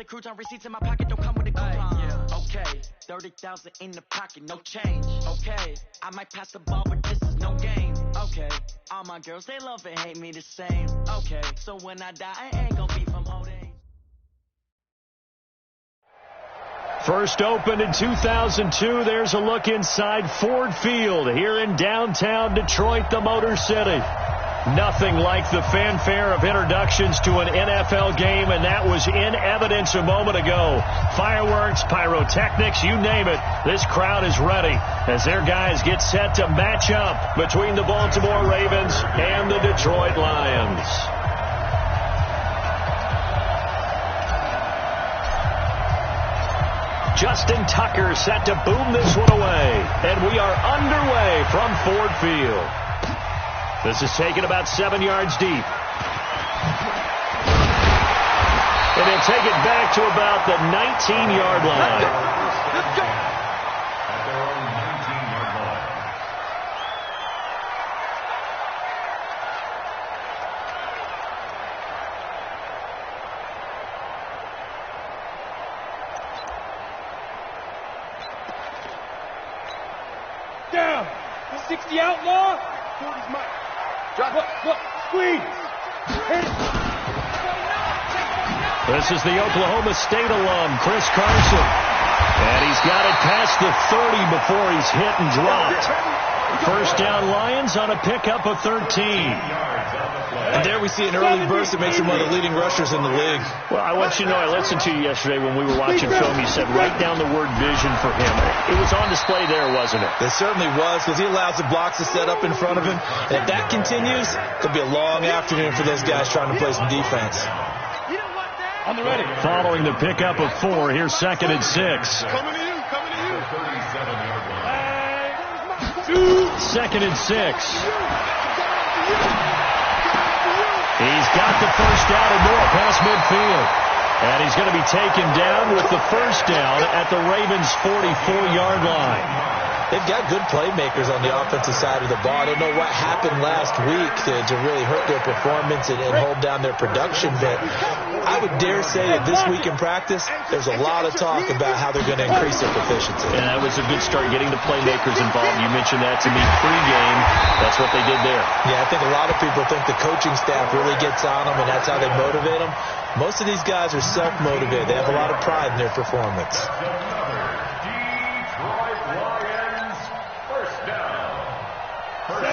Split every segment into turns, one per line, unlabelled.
crouton receipts in my pocket, don't come with a coupon. Yeah. Okay, 30,000 in the pocket, no change. Okay, I might pass the ball, but this is no game. Okay, all my girls, they love and hate me the same. Okay, so when I die, I ain't gonna be from old age.
First opened in 2002. There's a look inside Ford Field here in downtown Detroit, the Motor City. Nothing like the fanfare of introductions to an NFL game, and that was in evidence a moment ago. Fireworks, pyrotechnics, you name it. This crowd is ready as their guys get set to match up between the Baltimore Ravens and the Detroit Lions. Justin Tucker set to boom this one away, and we are underway from Ford Field. This is taken about 7 yards deep. And they'll take it back to about the 19-yard line.
Let's go. At their own 19-yard line.
Down. 60 outlaw. 40's mine. Drop. Look. Squeeze. Hit it.
This is the Oklahoma State alum, Chris Carson. And he's got it past the 30 before he's hit and dropped. First down Lions on a pickup of 13.
And there we see an early burst that makes him one of the leading rushers in the league.
Well, I want you to know, I listened to you yesterday when we were watching film. You said write down the word vision for him. It was on display there, wasn't it?
It certainly was, because he allows the blocks to set up in front of him. And if that continues, it'll be a long afternoon for those guys trying to play some defense.
On the ready.
Following the pickup of 4, here's 2nd and 6.
Coming to you. 37-yard line.
2nd and 6. He's got the first down and more past midfield. And he's going to be taken down with the first down at the Ravens' 44-yard line.
They've got good playmakers on the offensive side of the ball. I don't know what happened last week to really hurt their performance and hold down their production, but I would dare say that this week in practice, there's a lot of talk about how they're going to increase their proficiency.
And that was a good start, getting the playmakers involved. You mentioned that to me pregame. That's what they did there.
Yeah, I think a lot of people think the coaching staff really gets on them, and that's how they motivate them. Most of these guys are self-motivated. They have a lot of pride in their performance.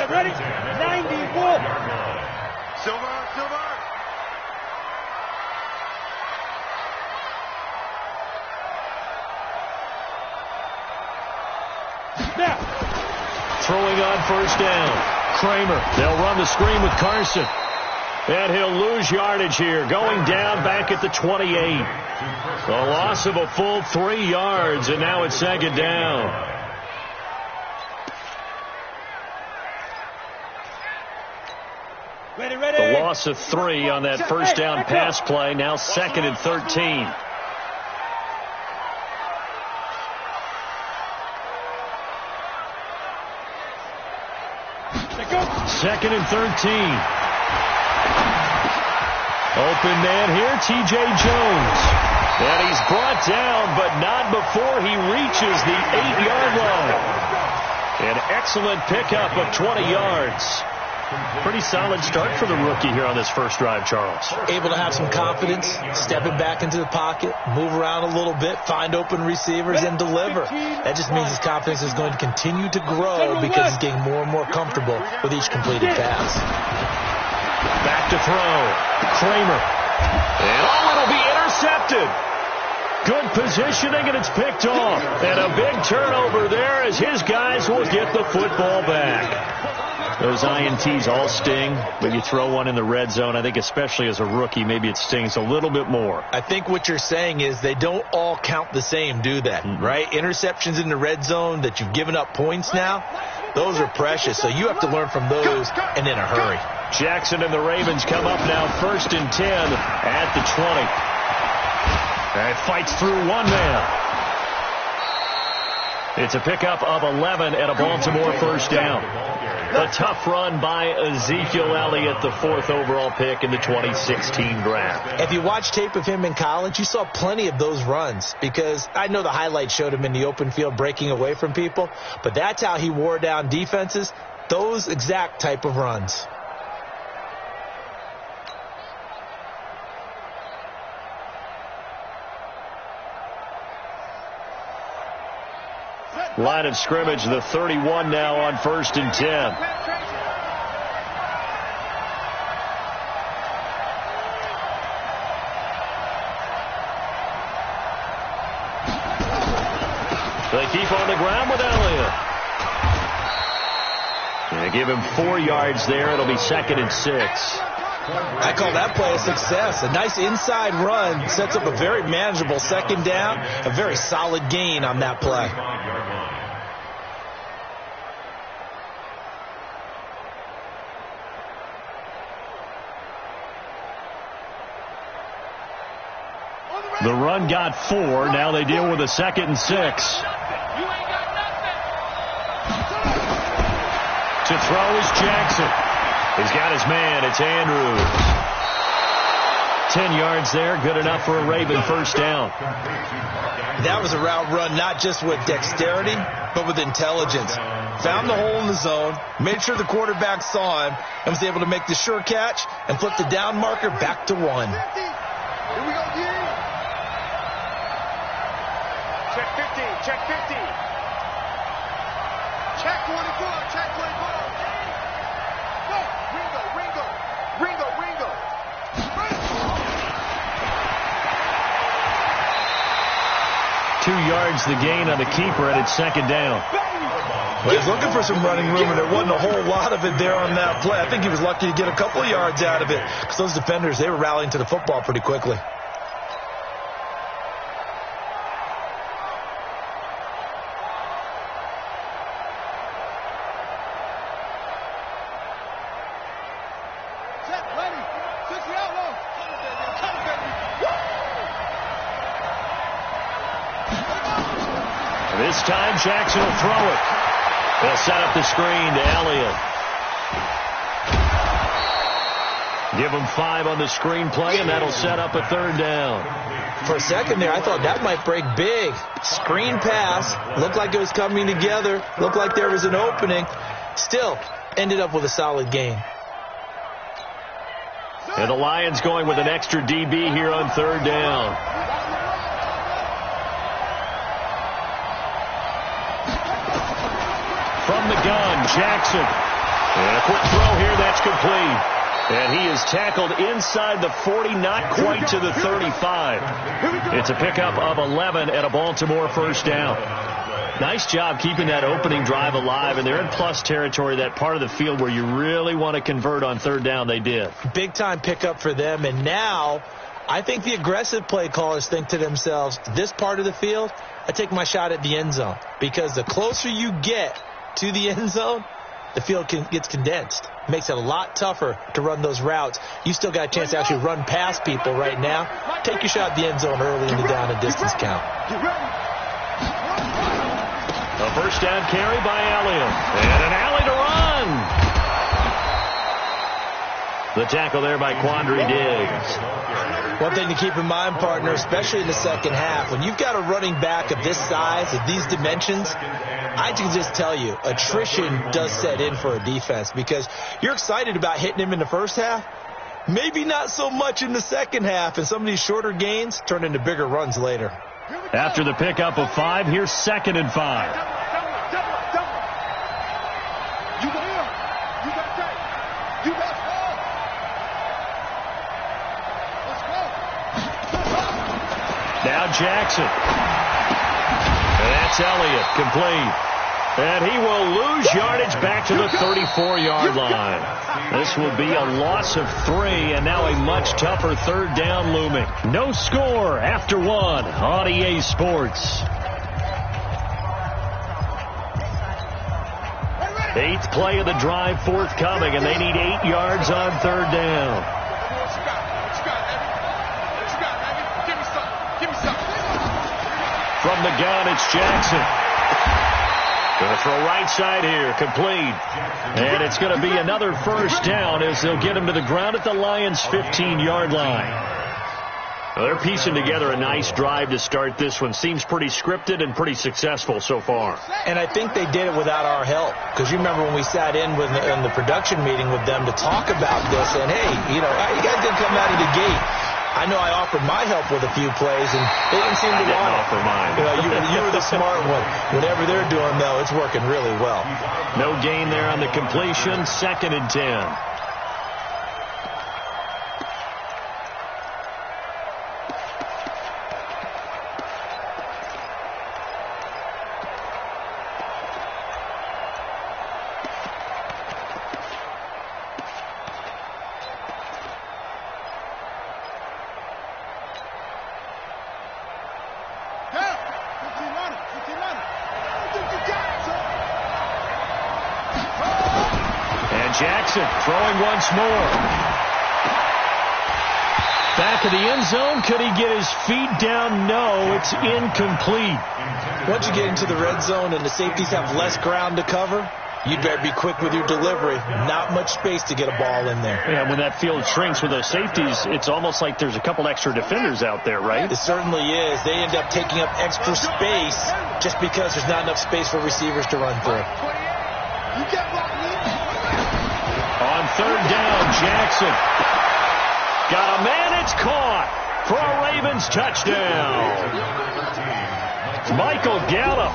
Ready? 91.
Silver.
Now.
Throwing on first down. Kramer. They'll run the screen with Carson. And he'll lose yardage here. Going down back at the 28. The loss of a full 3 yards, and now it's 2nd down.
Ready.
The loss of 3 on that first down pass play. Now 2nd and 13. Second and 13. Open man here, T.J. Jones. And he's brought down, but not before he reaches the 8-yard line. An excellent pickup of 20 yards. Pretty solid start for the rookie here on this first drive, Charles.
Able to have some confidence, stepping back into the pocket, move around a little bit, find open receivers, and deliver. That just means his confidence is going to continue to grow because he's getting more and more comfortable with each completed pass.
Back to throw. Kramer. And it'll be intercepted. Good positioning, and it's picked off. And a big turnover there as his guys will get the football back. Those INTs all sting, but you throw one in the red zone, I think especially as a rookie, maybe it stings a little bit more.
I think what you're saying is they don't all count the same, do they? Right? Interceptions in the red zone that you've given up points now, those are precious, so you have to learn from those and in a hurry.
Jackson and the Ravens come up now 1st and 10 at the 20. And fights through one man. It's a pickup of 11 and a Baltimore first down. A tough run by Ezekiel Elliott, the 4th overall pick in the 2016 draft.
If you watch tape of him in college, you saw plenty of those runs, because I know the highlights showed him in the open field breaking away from people, but that's how he wore down defenses, those exact type of runs.
Line of scrimmage, the 31 now on 1st and 10. They keep on the ground with Elliott. They give him 4 yards there. It'll be 2nd and 6.
I call that play a success. A nice inside run sets up a very manageable 2nd down, a very solid gain on that play.
The run got 4. Now they deal with a 2nd and 6. To throw is Jackson. He's got his man. It's Andrews. 10 yards there. Good enough for a Raven first down.
That was a route run not just with dexterity, but with intelligence. Found the hole in the zone, made sure the quarterback saw him, and was able to make the sure catch and flip the down marker back to 1.
Here we go, D. Check 15, check 15. Check 24, check 24. Go, Ringo, Ringo, Ringo, Ringo.
2 yards the gain on the keeper, and it's 2nd down.
Well, he was looking for some running room, and there wasn't a whole lot of it there on that play. I think he was lucky to get a couple of yards out of it, because those defenders, they were rallying to the football pretty quickly.
This time Jackson will throw it. They'll set up the screen to Elliott. Give him 5 on the screen play, and that'll set up a 3rd down.
For a second there, I thought that might break big. Screen pass. Looked like it was coming together. Looked like there was an opening. Still, ended up with a solid gain.
And the Lions going with an extra DB here on 3rd down. From the gun, Jackson. And a quick throw here, that's complete. And he is tackled inside the 40, not quite to the 35. It's a pickup of 11 and a Baltimore first down. Nice job keeping that opening drive alive, and they're in plus territory, that part of the field where you really want to convert on 3rd down. They did.
Big time pickup for them, and now I think the aggressive play callers think to themselves, this part of the field, I take my shot at the end zone, because the closer you get to the end zone, the field gets condensed. Makes it a lot tougher to run those routes. You still got a chance to actually run past people right now. Take your shot at the end zone early in the down and distance count.
A first down carry by Elliott. And an alley to run. The tackle there by Quandre Diggs.
One thing to keep in mind, partner, especially in the second half, when you've got a running back of this size, of these dimensions, I can just tell you, attrition does set in for a defense, because you're excited about hitting him in the first half, maybe not so much in the second half, and some of these shorter gains turn into bigger runs later.
After the pickup of 5, here's 2nd and 5. Now Jackson. And that's Elliott, complete. And he will lose yardage back to the 34-yard line. This will be a loss of 3, and now a much tougher 3rd down looming. No score after 1 on EA Sports. 8th play of the drive forthcoming, and they need 8 yards on 3rd down. From the gun, it's Jackson. Going to throw right side here, complete. And it's going to be another first down as they'll get him to the ground at the Lions' 15-yard line. Well, they're piecing together a nice drive to start this one. Seems pretty scripted and pretty successful so far.
And I think they did it without our help. Because you remember when we sat in the production meeting with them to talk about this, and hey, you guys didn't come out of the gate. I know I offered my help with a few plays, and they didn't seem to want it.
I didn't offer mine.
You were the smart one. Whatever they're doing, though, it's working really well.
No gain there on the completion. 2nd and 10. Throwing once more. Back of the end zone. Could he get his feet down? No, it's incomplete.
Once you get into the red zone and the safeties have less ground to cover, you better be quick with your delivery. Not much space to get a ball in there.
Yeah, when that field shrinks with those safeties, it's almost like there's a couple extra defenders out there, right?
It certainly is. They end up taking up extra space just because there's not enough space for receivers to run through.
On 3rd down, Jackson. Got a man, it's caught for a Ravens touchdown. Michael Gallup,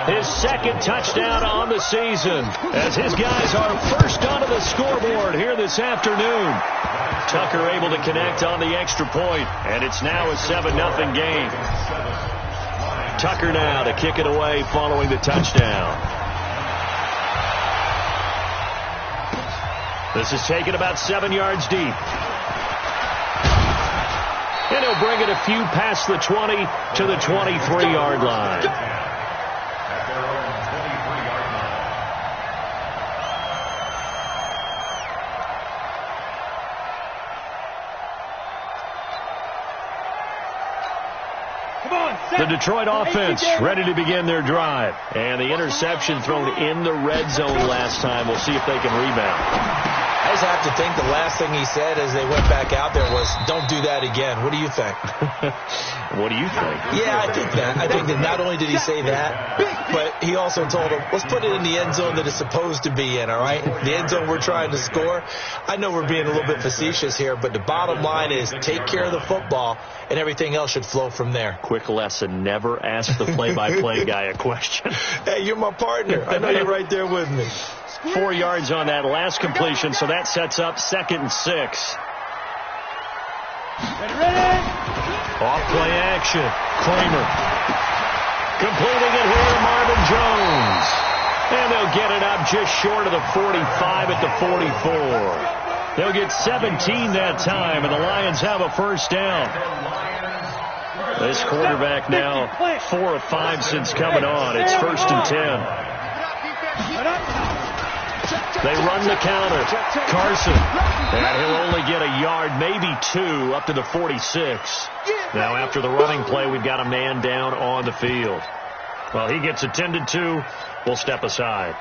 his 2nd touchdown on the season, as his guys are first onto the scoreboard here this afternoon. Tucker able to connect on the extra point, and it's now a 7-0 game. Tucker now to kick it away following the touchdown. This is taken about 7 yards deep. And he'll bring it a few past the 20 to the 23-yard line.
At their own 23-yard line.
Come on, the Detroit offense ready to begin their drive. And the interception thrown in the red zone last time. We'll see if they can rebound.
I just have to think the last thing he said as they went back out there was, don't do that again. What do you think?
What do you think?
Yeah, I think that. I think that not only did he say that, but he also told him, let's put it in the end zone that it's supposed to be in, all right? The end zone we're trying to score. I know we're being a little bit facetious here, but the bottom line is take care of the football, and everything else should flow from there.
Quick lesson, never ask the play-by-play guy a question.
Hey, you're my partner. I know you're right there with me.
4 yards on that last completion, so that sets up 2nd and 6. Off play action. Kramer. Completing it here, Marvin Jones. And they'll get it up just short of the 45 at the 44. They'll get 17 that time, and the Lions have a first down. This quarterback now 4 of 5 since coming on. It's 1st and 10. They run the counter. Carson. And he'll only get a yard, maybe 2, up to the 46. Now after the running play, we've got a man down on the field. Well, he gets attended to. We'll step aside.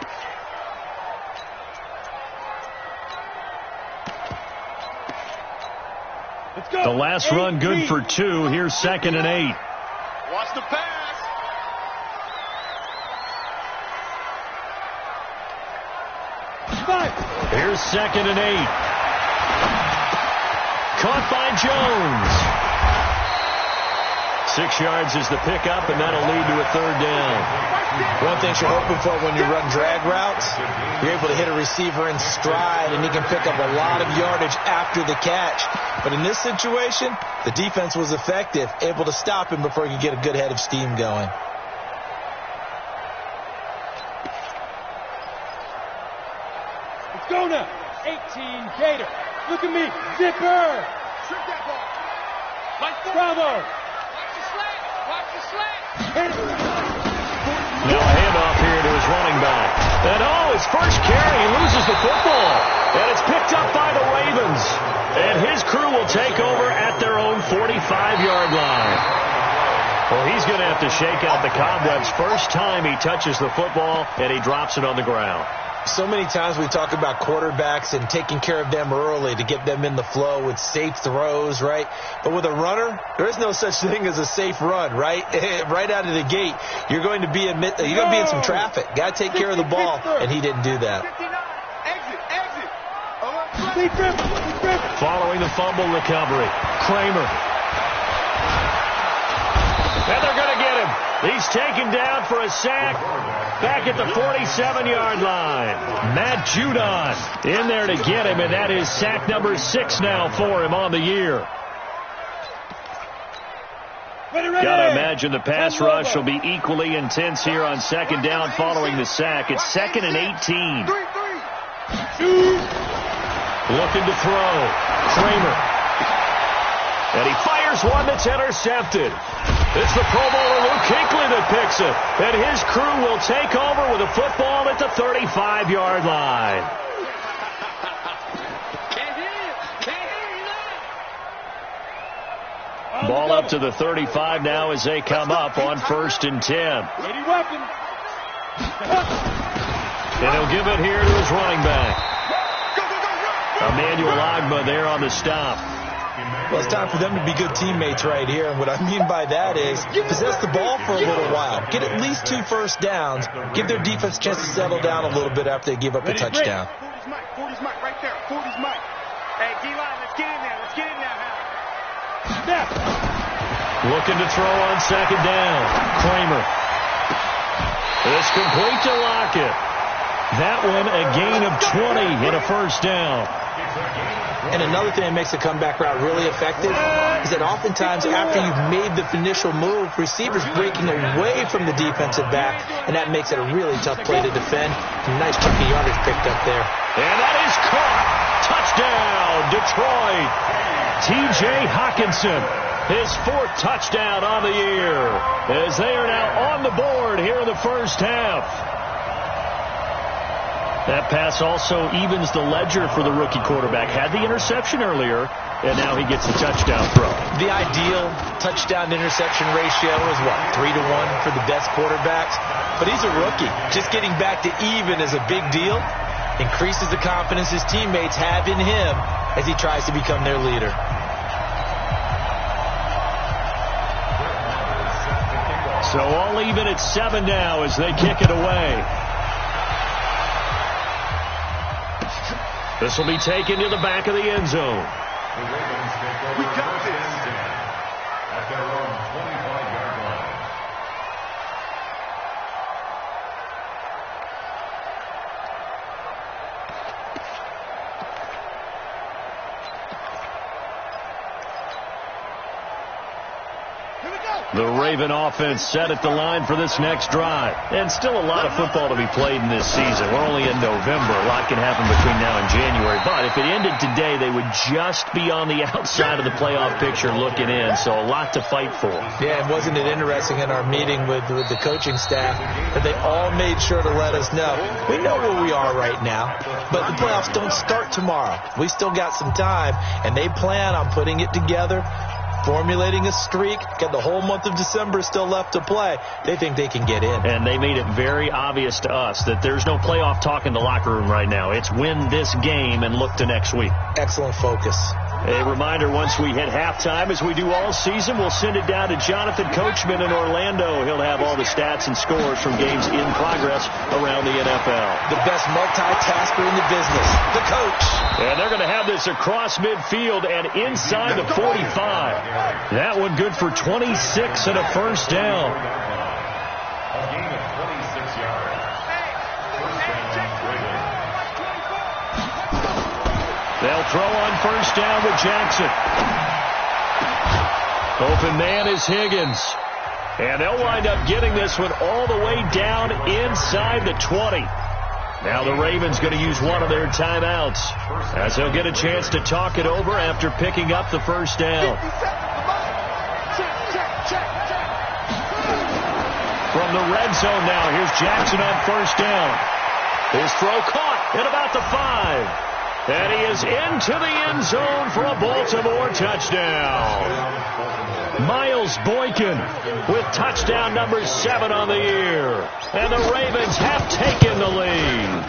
The last run good for 2. Here's 2nd and 8.
Watch the pass.
Here's 2nd and 8. Caught by Jones. 6 yards is the pickup, and that'll lead to a 3rd down.
One thing you're hoping for when you run drag routes, you're able to hit a receiver in stride, and he can pick up a lot of yardage after the catch. But in this situation, the defense was effective, able to stop him before he could get a good head of steam going.
Let's go now. 18 Gator. Look at me. Zipper. Bravo.
Watch the slant.
Now a handoff here to his running back. And his first carry, he loses the football. And it's picked up by the Ravens. And his crew will take over at their own 45-yard line. Well, he's going to have to shake out the cobwebs. First time he touches the football, and he drops it on the ground.
So many times we talk about quarterbacks and taking care of them early to get them in the flow with safe throws, right? But with a runner, there is no such thing as a safe run, right? Right out of the gate, you're going to be in some traffic. Got to take care of the ball, and he didn't do that.
Following the fumble recovery, Kramer. And they're going to get him. He's taken down for a sack back at the 47-yard line. Matt Judon in there to get him, and that is sack number 6 now for him on the year. Got to imagine the pass rush will be equally intense here on second down following the sack. It's 2nd and 18. Looking to throw. Kramer. And he fires one that's intercepted. It's the Pro Bowler Luke Kuechly that picks it. And his crew will take over with a football at the 35-yard line. Ball up to the 35 now as they come up on 1st and 10. And he'll give it here to his running back. Emmanuel Agba there on the stop.
Well, it's time for them to be good teammates right here. And what I mean by that is possess the ball for a little while. Get at least 2 first downs. Give their defense a chance to settle down a little bit after they give up a touchdown.
40's Mike right there. 40's Mike. Hey, D-line, let's get in there. Let's get in there, Hal.
Looking to throw on second down. Kramer. It's complete to Lockett. That one a gain of 20 and a first down.
And another thing that makes the comeback route really effective is that oftentimes after you've made the initial move, receivers breaking away from the defensive back, and that makes it a really tough play to defend. Nice chunk of yardage picked up there.
And that is caught. Touchdown, Detroit. T.J. Hockenson, his 4th touchdown on the year, as they are now on the board here in the first half. That pass also evens the ledger for the rookie quarterback. Had the interception earlier, and now he gets the touchdown throw.
The ideal touchdown-interception ratio is, 3-to-1 for the best quarterbacks? But he's a rookie. Just getting back to even is a big deal. Increases the confidence his teammates have in him as he tries to become their leader.
So all even at 7 now as they kick it away. This will be taken to the back of the end zone.
We got this.
At their own 25-yard line.
The Raven offense set at the line for this next drive. And still a lot of football to be played in this season. We're only in November. A lot can happen between now and January. But if it ended today, they would just be on the outside of the playoff picture looking in. So a lot to fight for.
Yeah, and wasn't it interesting in our meeting with the coaching staff that they all made sure to let us know. We know where we are right now, but the playoffs don't start tomorrow. We still got some time, and they plan on putting it together, formulating a streak, got the whole month of December still left to play. They think they can get in.
And they made it very obvious to us that there's no playoff talk in the locker room right now. It's win this game and look to next week.
Excellent focus.
A reminder, once we hit halftime, as we do all season, we'll send it down to Jonathan Coachman in Orlando. He'll have all the stats and scores from games in progress around the NFL.
The best multitasker in the business, the coach.
And they're going to have this across midfield and inside the 45. That one good for 26 and a first down.
A gain of 26 yards.
They'll throw on first down with Jackson. Open man is Higgins. And they'll wind up getting this one all the way down inside the 20. Now the Ravens going to use one of their timeouts as they'll get a chance to talk it over after picking up the first down. From the red zone now, here's Jackson on first down. His throw caught at about the 5. And he is into the end zone for a Baltimore touchdown. Miles Boykin with touchdown number 7 on the year. And the Ravens have taken the lead.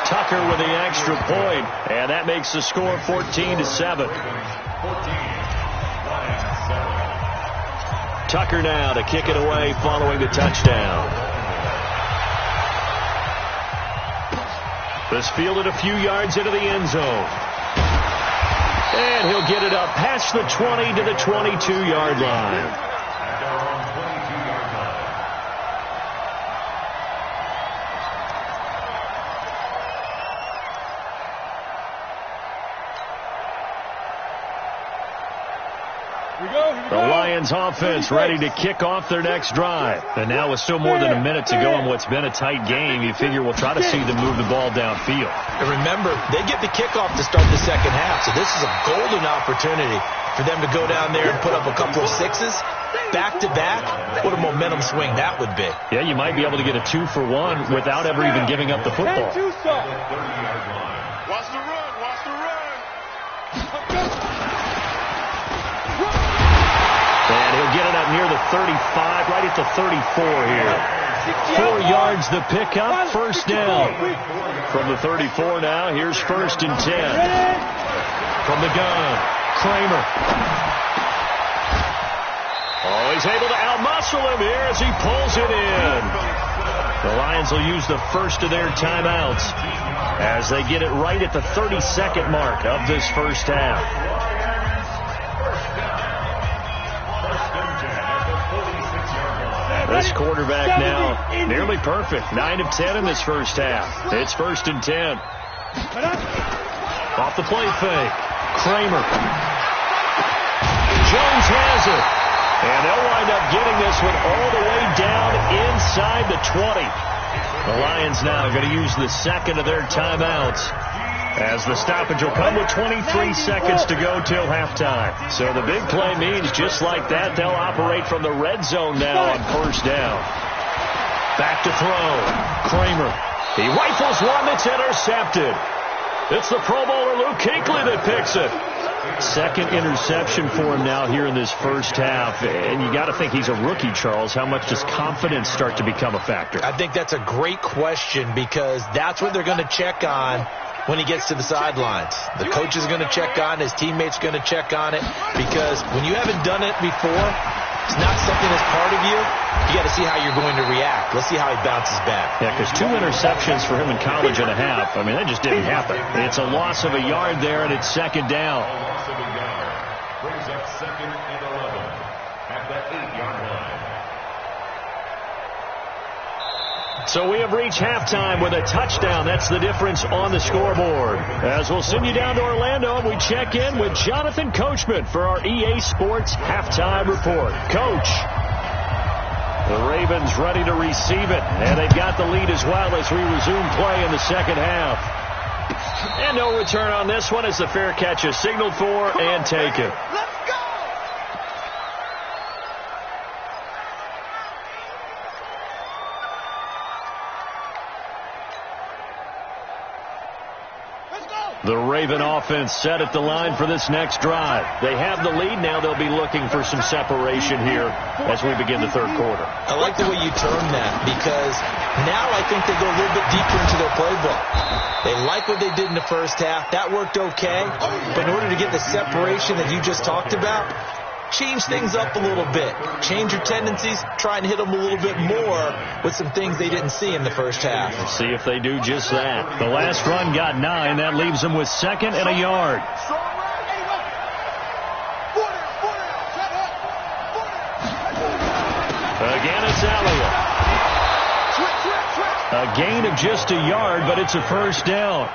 Tucker with the extra point, and that makes the score 14-7. Tucker now to kick it away following the touchdown. This fielded a few yards into the end zone. And he'll get it up past the 20 to the 22-yard line. The Lions offense ready to kick off their next drive. And now with still more than a minute to go in what's been a tight game, you figure we'll try to see them move the ball downfield.
And remember, they get the kickoff to start the second half, so this is a golden opportunity for them to go down there and put up a couple of sixes back-to-back. What a momentum swing that would be.
Yeah, you might be able to get a 2-for-1 without ever even giving up the football.
Watch the run, watch the run.
And he'll get it up near the 35, right at the 34 here. 4 yards the pickup, first down. From the 34 now, here's 1st and 10. From the gun, Kramer. Oh, he's able to outmuscle him here as he pulls it in. The Lions will use the first of their timeouts as they get it right at the 32nd mark of this first half. This quarterback now nearly perfect. 9 of 10 in this first half. It's 1st and 10. Off the play fake. Kramer. Jones has it. And they'll wind up getting this one all the way down inside the 20. The Lions now going to use the second of their timeouts, as the stoppage will come with 23 seconds to go till halftime. So the big play means just like that, they'll operate from the red zone now on first down. Back to throw. Kramer. He rifles one that's intercepted. It's the Pro Bowler Luke Kuechly that picks it. Second interception for him now here in this first half. And you got to think he's a rookie, Charles. How much does confidence start to become a factor?
I think that's a great question, because that's what they're going to check on when he gets to the sidelines. The coach is going to check on, his teammates going to check on it, because when you haven't done it before, it's not something that's part of you. You got to see how you're going to react. Let's see how he bounces back.
Yeah, because 2 interceptions for him in college and a half. I mean, that just didn't happen. It's a loss of a yard there, and it's second down.
Loss of a yard brings up 2nd and 11 at the 8-yard line.
So we have reached halftime with a touchdown. That's the difference on the scoreboard. As we'll send you down to Orlando, and we check in with Jonathan Coachman for our EA Sports Halftime Report. Coach, the Ravens ready to receive it, and they've got the lead as well as we resume play in the second half. And no return on this one as the fair catch is signaled for and taken. The Raven offense set at the line for this next drive. They have the lead. Now they'll be looking for some separation here as we begin the third quarter.
I like the way you term that, because now I think they go a little bit deeper into their playbook. They like what they did in the first half. That worked okay. But in order to get the separation that you just talked about, change things up a little bit. Change your tendencies. Try and hit them a little bit more with some things they didn't see in the first half.
Let's see if they do just that. The last run got 9. That leaves them with 2nd and a yard. Again, it's Elliott. A gain of just a yard, but it's a first down.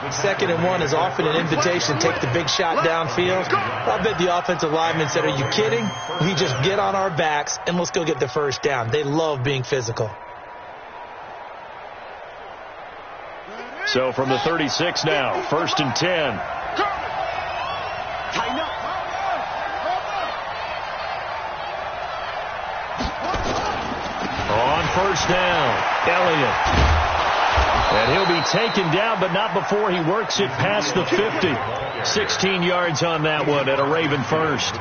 2nd and 1 is often an invitation to take the big shot downfield. I bet the offensive lineman said, "Are you kidding? We just get on our backs and let's go get the first down." They love being physical.
So from the 36 now, 1st and 10. On first down, Elliott. And he'll be taken down, but not before he works it past the 50. 16 yards on that one at a Raven first.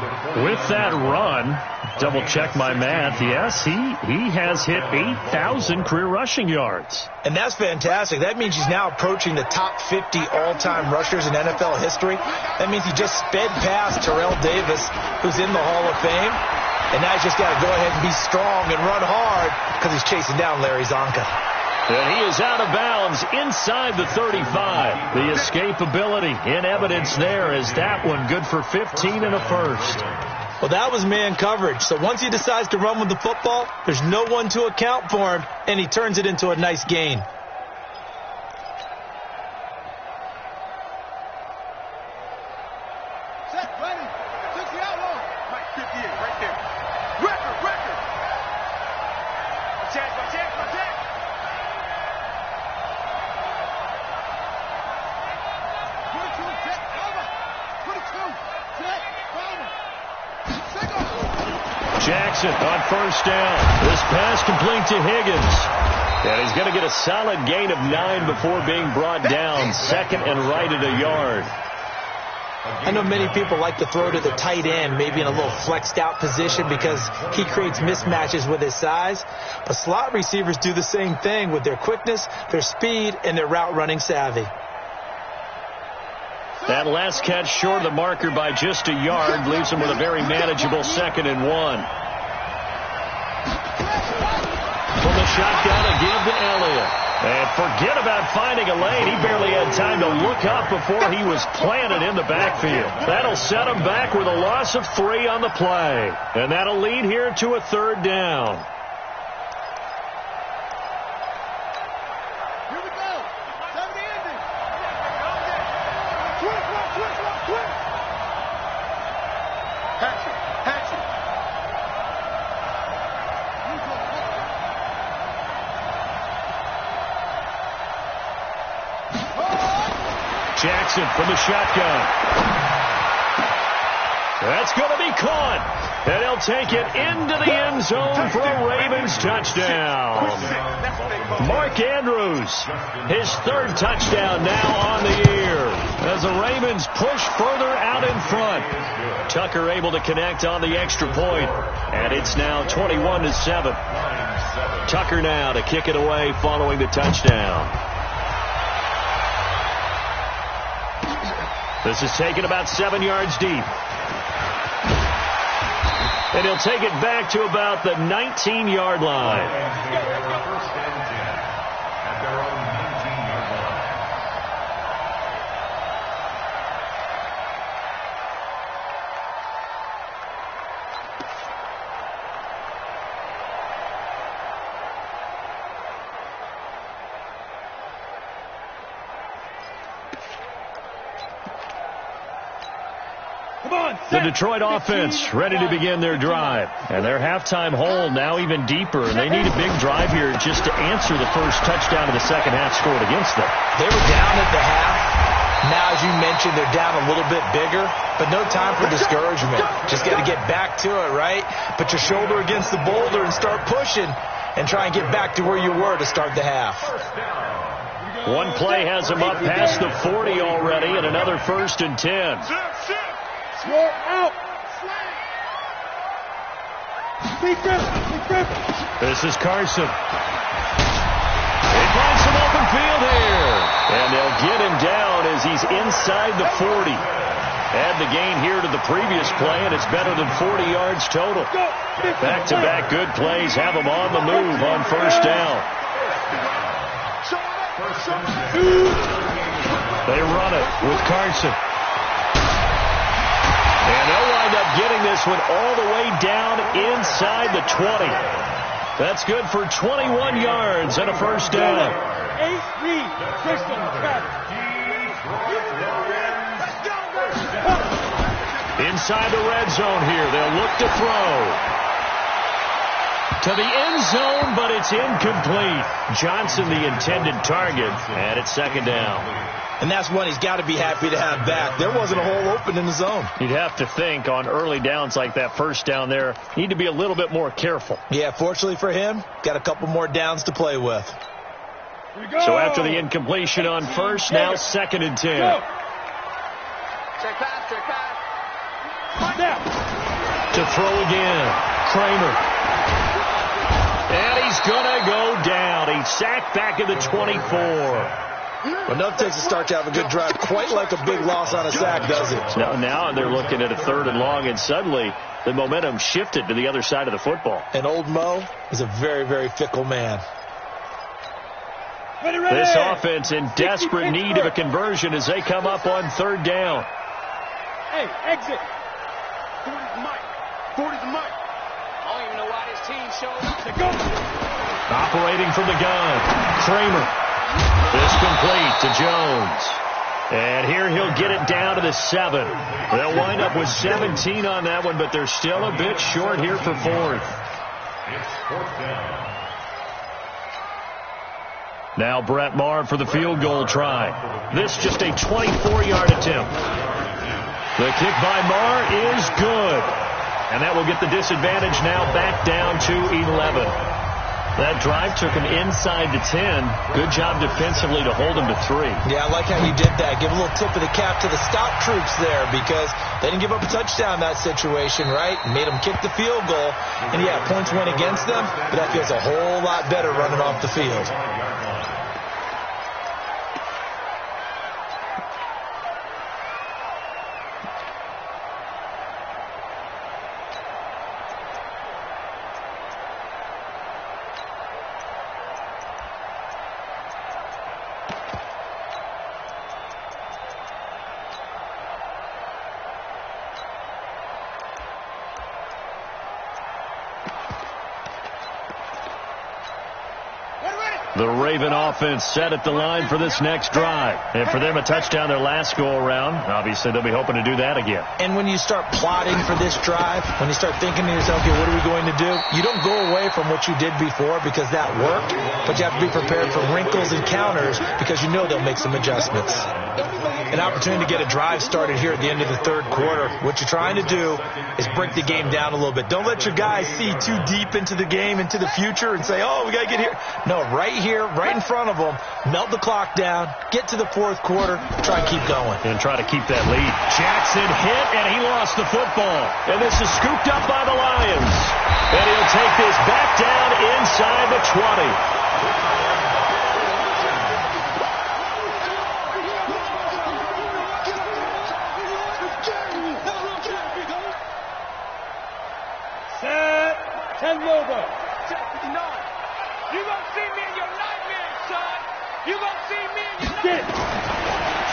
With that run, double-check my math, yes, he has hit 8,000 career rushing yards.
And that's fantastic. That means he's now approaching the top 50 all-time rushers in NFL history. That means he just sped past Terrell Davis, who's in the Hall of Fame. And now he's just got to go ahead and be strong and run hard because he's chasing down Larry Zonka.
And he is out of bounds inside the 35. The escapability in evidence there as that one good for 15 and a first.
Well, that was man coverage. So once he decides to run with the football, there's no one to account for him, and he turns it into a nice gain.
Set, ready. 60 out long. Right, 58, right there. Record. Check.
Jackson on first down. This pass complete to Higgins. And he's going to get a solid gain of 9 before being brought down. Second and right at a yard.
I know many people like to throw to the tight end, maybe in a little flexed out position because he creates mismatches with his size. But slot receivers do the same thing with their quickness, their speed, and their route running savvy.
That last catch short of the marker by just a yard leaves him with a very manageable 2nd and 1. From the shotgun, a give to Elliott. And forget about finding a lane. He barely had time to look up before he was planted in the backfield. That'll set him back with a loss of 3 on the play. And that'll lead here to a 3rd down.
Here we go. 70 ending. Quick. Hatchet.
Jackson from the shotgun. That's going to be caught. And he'll take it into the end zone for a Ravens touchdown. Mark Andrews, his 3rd touchdown now on the year. As the Ravens push further out in front. Tucker able to connect on the extra point. And it's now 21-7. Tucker now to kick it away following the touchdown. This is taken about 7 yards deep. And he'll take it back to about the 19-yard line.
First and 10 at their own 19-yard line.
The Detroit offense ready to begin their drive. And their halftime hole now even deeper. And they need a big drive here just to answer the first touchdown of the second half scored against them.
They were down at the half. Now, as you mentioned, they're down a little bit bigger, but no time for discouragement. Just got to get back to it, right? Put your shoulder against the boulder and start pushing and try and get back to where you were to start the half.
One play has him up past the 40 already and another 1st and 10.
Score out.
This is Carson. They find some open field here. And they'll get him down as he's inside the 40. Add the gain here to the previous play, and it's better than 40 yards total. Back-to-back good plays have him on the move on first down. They run it with Carson. And they'll wind up getting this one all the way down inside the 20. That's good for 21 yards and a first down. Inside the red zone here, they'll look to throw. To the end zone, but it's incomplete. Johnson, the intended target, and it's 2nd down.
And that's one he's got to be happy to have back. There wasn't a hole open in the zone.
You'd have to think on early downs like that first down there, need to be a little bit more careful.
Yeah, fortunately for him, got a couple more downs to play with.
So after the incompletion on first, now 2nd and 10.
Go. Check pass. Snap.
To throw again. Kramer. And he's going to go down. He's sacked back at the 24.
Enough takes a start to have a good drive. Quite like a big loss on a sack, does it?
Now they're looking at a 3rd and long, and suddenly the momentum shifted to the other side of the football.
And old Mo is a very, very fickle man.
Ready.
This offense in desperate need of a conversion as they come up on 3rd down.
Hey, exit. 40's Mike. I don't even know why this team showed up to go.
Operating from the gun. Kramer. This complete to Jones. And here he'll get it down to the 7. They'll wind up with 17 on that one, but they're still a bit short here for 4th.
It's 4th down.
Now Brett Maher for the field goal try. This just a 24-yard attempt. The kick by Maher is good. And that will get the disadvantage now back down to 11. That drive took him inside the 10. Good job defensively to hold him to 3.
Yeah, I like how he did that. Give a little tip of the cap to the stop troops there because they didn't give up a touchdown in that situation, right? Made them kick the field goal. And, yeah, points went against them, but that feels a whole lot better running off the field.
The Raven offense set at the line for this next drive. And for them, a touchdown their last go-around. Obviously, they'll be hoping to do that again.
And when you start plotting for this drive, when you start thinking to yourself, okay, what are we going to do? You don't go away from what you did before because that worked, but you have to be prepared for wrinkles and counters because you know they'll make some adjustments. An opportunity to get a drive started here at the end of the 3rd quarter. What you're trying to do is break the game down a little bit. Don't let your guys see too deep into the game, into the future, and say, oh, we got to get here. No, right here, right in front of them, melt the clock down, get to the 4th quarter, try and keep going.
And try to keep that lead. Jackson hit, and he lost the football. And this is scooped up by the Lions. And he'll take this back down inside the 20.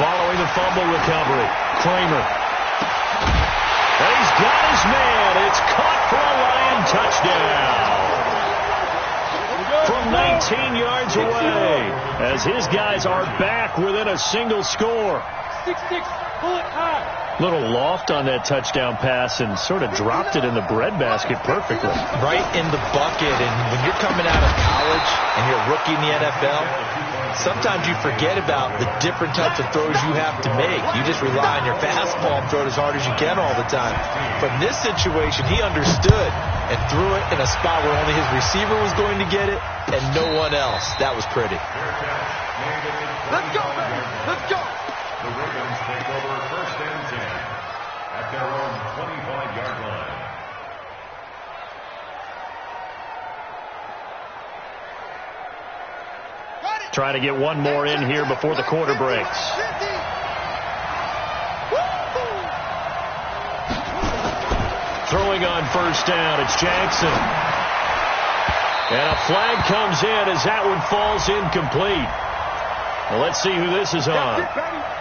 Following the fumble recovery, Kramer. And he's got his man. It's caught for a Lion touchdown. From 19 yards away, as his guys are back within a single score.
6-6, pull it high.
Little loft on that touchdown pass and sort of dropped it in the breadbasket perfectly.
Right in the bucket, and when you're coming out of college and you're a rookie in the NFL, sometimes you forget about the different types of throws you have to make. You just rely on your fastball and throw it as hard as you can all the time. But in this situation, he understood and threw it in a spot where only his receiver was going to get it and no one else. That was pretty.
Let's go, baby. Let's go.
The Ravens take over 1st and 10 at their own 25-yard line.
Trying to get one more in here before the quarter breaks. Throwing on 1st down, it's Jackson. And a flag comes in as that one falls incomplete. Well, let's see who this is on.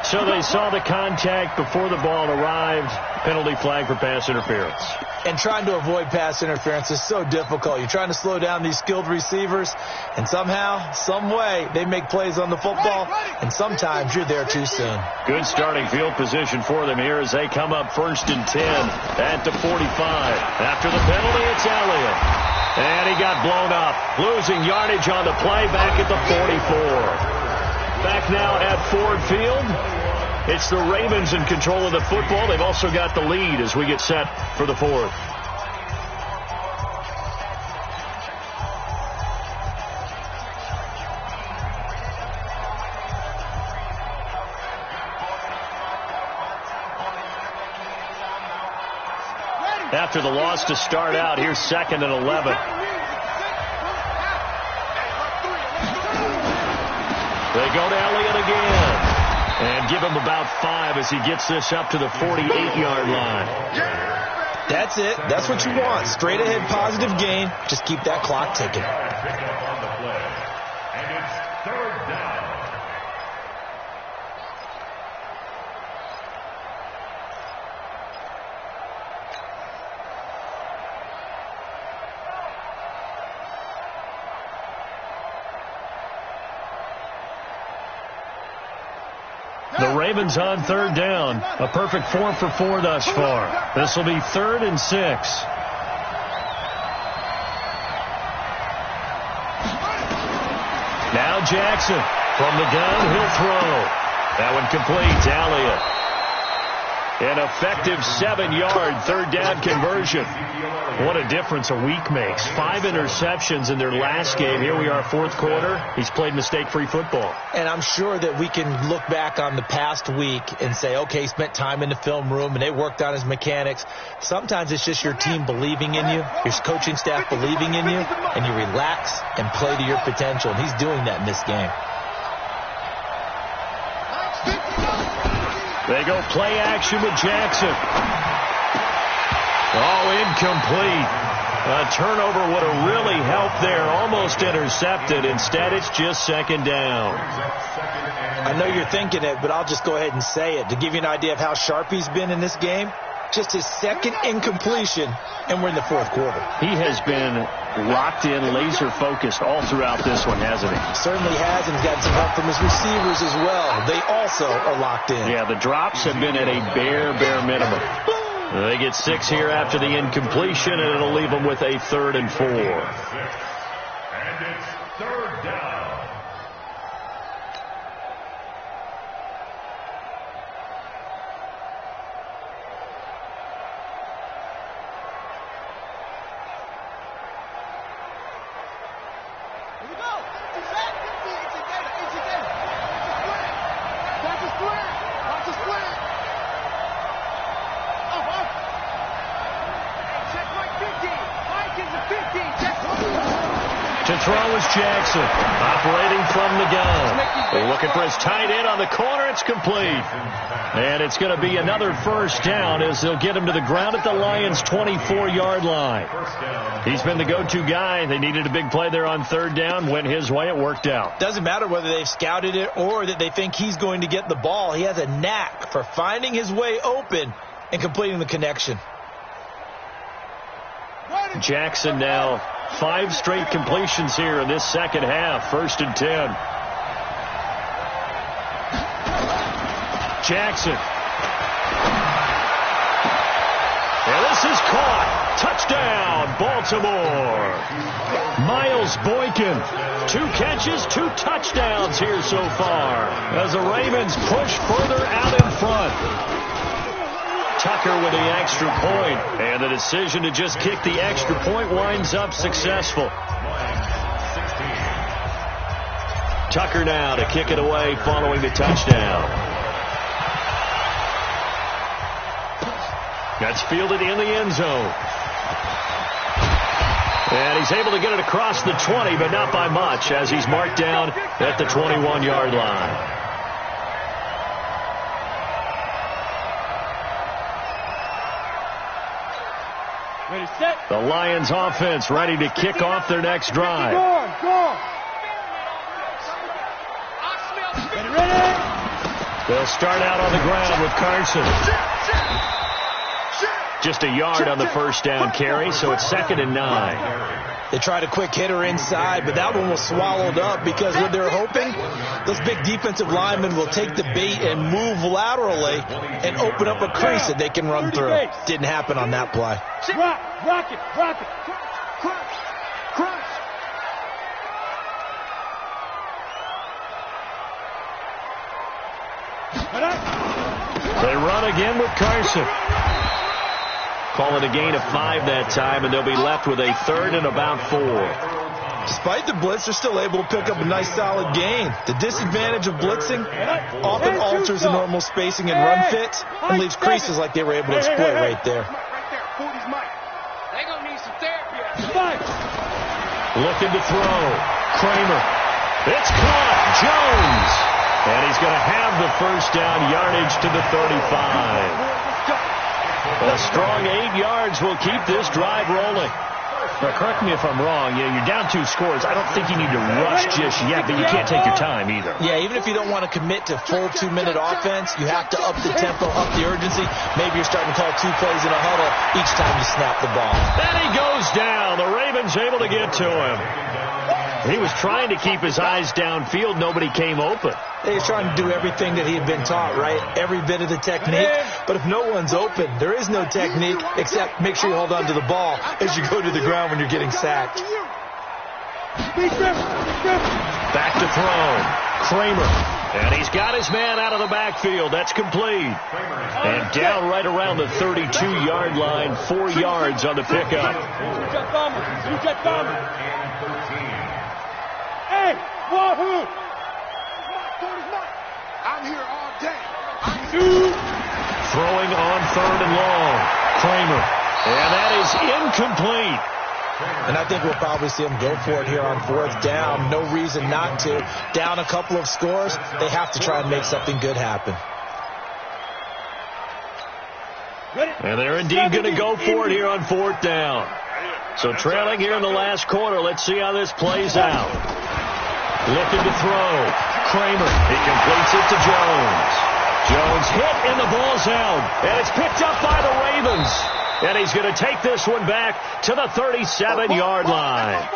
So they saw the contact before the ball arrived. Penalty flag for pass interference.
And trying to avoid pass interference is so difficult. You're trying to slow down these skilled receivers, and somehow, some way, they make plays on the football, and sometimes you're there too soon.
Good starting field position for them here as they come up 1st and 10 at the 45. After the penalty, it's Elliott. And he got blown up, losing yardage on the play back at the 44. Back now at Ford Field. It's the Ravens in control of the football. They've also got the lead as we get set for the 4th. after the loss to start out. Here's 2nd and 11. They go to Elliott again. And give him about 5 as he gets this up to the 48-yard line.
That's it. That's what you want. Straight ahead positive gain. Just keep that clock ticking.
And it's 3rd down.
The Ravens on 3rd down. A perfect 4 for 4 thus far. This will be 3rd and 6. Now Jackson from the gun. He'll throw. That one complete to Elliott. An effective 7-yard 3rd down conversion. What a difference a week makes. 5 interceptions in their last game. Here we are, 4th quarter. He's played mistake-free football.
And I'm sure that we can look back on the past week and say, okay, he spent time in the film room and they worked on his mechanics. Sometimes it's just your team believing in you, your coaching staff believing in you, and you relax and play to your potential. And he's doing that in this game.
They go play action with Jackson. Oh, incomplete. A turnover would have really helped there. Almost intercepted. Instead, it's just 2nd down.
I know you're thinking it, but I'll just go ahead and say it. To give you an idea of how sharp he's been in this game, just his 2nd incompletion, and we're in the 4th quarter.
He has been locked in, laser-focused all throughout this one, hasn't he?
Certainly has, and he's got some help from his receivers as well. They also are locked in.
Yeah, the drops have been at a bare minimum. They get 6 here after the incompletion, and it'll leave them with a 3rd and 4.
And it's 3rd down.
To throw is Jackson, operating from the gun. Looking for his tight end on the corner. It's complete. And it's going to be another 1st down as they'll get him to the ground at the Lions' 24-yard line. He's been the go-to guy. They needed a big play there on 3rd down. Went his way. It worked out.
Doesn't matter whether they've scouted it or that they think he's going to get the ball. He has a knack for finding his way open and completing the connection.
Jackson now 5 straight completions here in this 2nd half. 1st and 10. Jackson. And this is caught. Touchdown, Baltimore. Miles Boykin. 2 catches, 2 touchdowns here so far as the Ravens push further out in front. Tucker with the extra point, and the decision to just kick the extra point winds up successful. Tucker now to kick it away following the touchdown. That's fielded in the end zone. And he's able to get it across the 20, but not by much as he's marked down at the 21-yard line.
Ready, set.
The Lions offense ready to kick off their next drive.
Go on. Ready.
They'll start out on the ground with Carson. Just a yard on the 1st down carry, so it's 2nd and 9.
They tried a quick hitter inside, but that one was swallowed up because what they're hoping, those big defensive linemen will take the bait and move laterally and open up a crease that they can run through. Didn't happen on that play.
Rock it. Cross.
They run again with Carson. Call it a gain of 5 that time, and they'll be left with a 3rd and about 4.
Despite the blitz, they're still able to pick up a nice solid gain. The disadvantage of blitzing often alters the normal spacing and run fits and leaves creases like they were able to exploit right there.
Right there, 40's Mike.
Looking to throw. Kramer. It's caught. Jones. And he's going to have the first down, yardage to the 35. A strong 8 yards will keep this drive rolling. Now, correct me if I'm wrong. You're down 2 scores. I don't think you need to rush just yet, but you can't take your time either.
Yeah, even if you don't want to commit to full 2-minute offense, you have to up the tempo, up the urgency. Maybe you're starting to call 2 plays in a huddle each time you snap the ball.
Then he goes down. The Ravens able to get to him. He was trying to keep his eyes downfield. Nobody came open.
He's trying to do everything that he had been taught, right? Every bit of the technique. But if no one's open, there is no technique except make sure you hold on to the ball as you go to the ground when you're getting sacked.
Back to throw. Kramer. And he's got his man out of the backfield. That's complete. And down right around the 32-yard line. 4 yards on the pickup.
Hey, wahoo!
I'm here all day.
Throwing on 3rd and long. Kramer. And that is incomplete.
And I think we'll probably see him go for it here on 4th down. No reason not to. Down a couple of scores, they have to try and make something good happen.
And they're indeed going to go for it here on 4th down. So trailing here in the last quarter. Let's see how this plays out. Looking to throw. Kramer. He completes it to Jones. Jones hit and the ball's out. And it's picked up by the Ravens. And he's going to take this one back to the 37-yard line.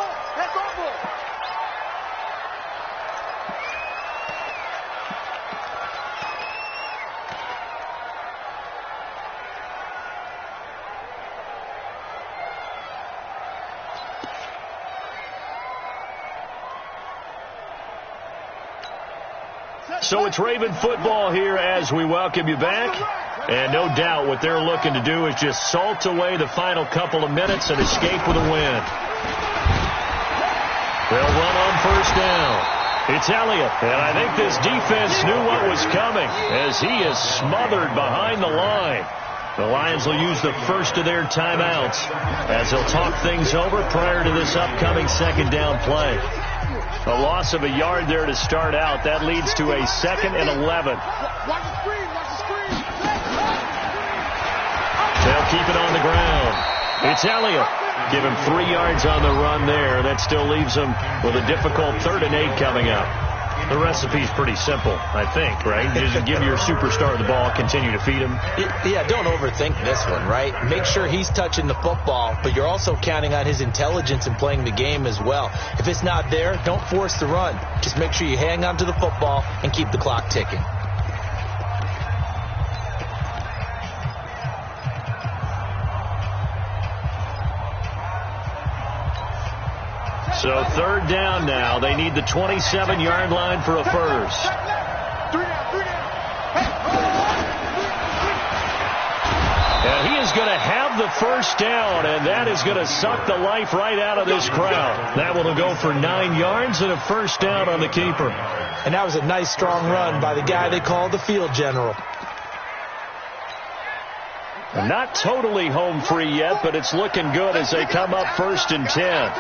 So it's Raven football here as we welcome you back. And no doubt what they're looking to do is just salt away the final couple of minutes and escape with a win. They'll run on 1st down. It's Elliott. And I think this defense knew what was coming as he is smothered behind the line. The Lions will use the first of their timeouts as they'll talk things over prior to this upcoming 2nd down play. A loss of a yard there to start out. That leads to a 2nd and 11. They'll keep it on the ground. It's Elliott. Give him 3 yards on the run there. That still leaves him with a difficult 3rd and 8 coming up. The recipe's pretty simple, I think, right? Just give your superstar the ball, continue to feed him.
Yeah, don't overthink this one, right? Make sure he's touching the football, but you're also counting on his intelligence in playing the game as well. If it's not there, don't force the run. Just make sure you hang on to the football and keep the clock ticking.
So 3rd down now. They need the 27-yard line for a first. And he is going to have the first down, and that is going to suck the life right out of this crowd. That will go for 9 yards and a first down on the keeper.
And that was a nice, strong run by the guy they called the field general.
Not totally home free yet, but it's looking good as they come up 1st and 10.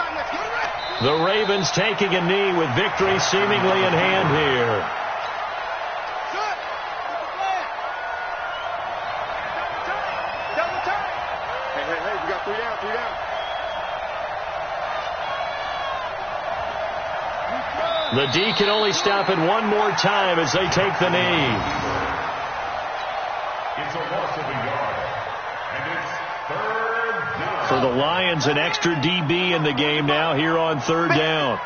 The Ravens taking a knee with victory seemingly in hand here.
Hey, we got 3 down.
The D can only stop it one more time as they take the knee.
It's a loss of a yard. And it's 3rd down.
For the Lions, an extra DB in the game now here on 3rd down.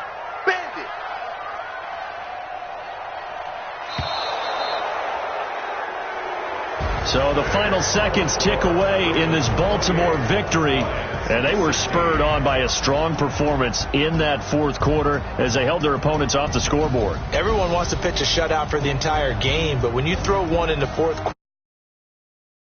So the final seconds tick away in this Baltimore victory, and they were spurred on by a strong performance in that 4th quarter as they held their opponents off the scoreboard.
Everyone wants to pitch a shutout for the entire game, but when you throw one in the 4th quarter,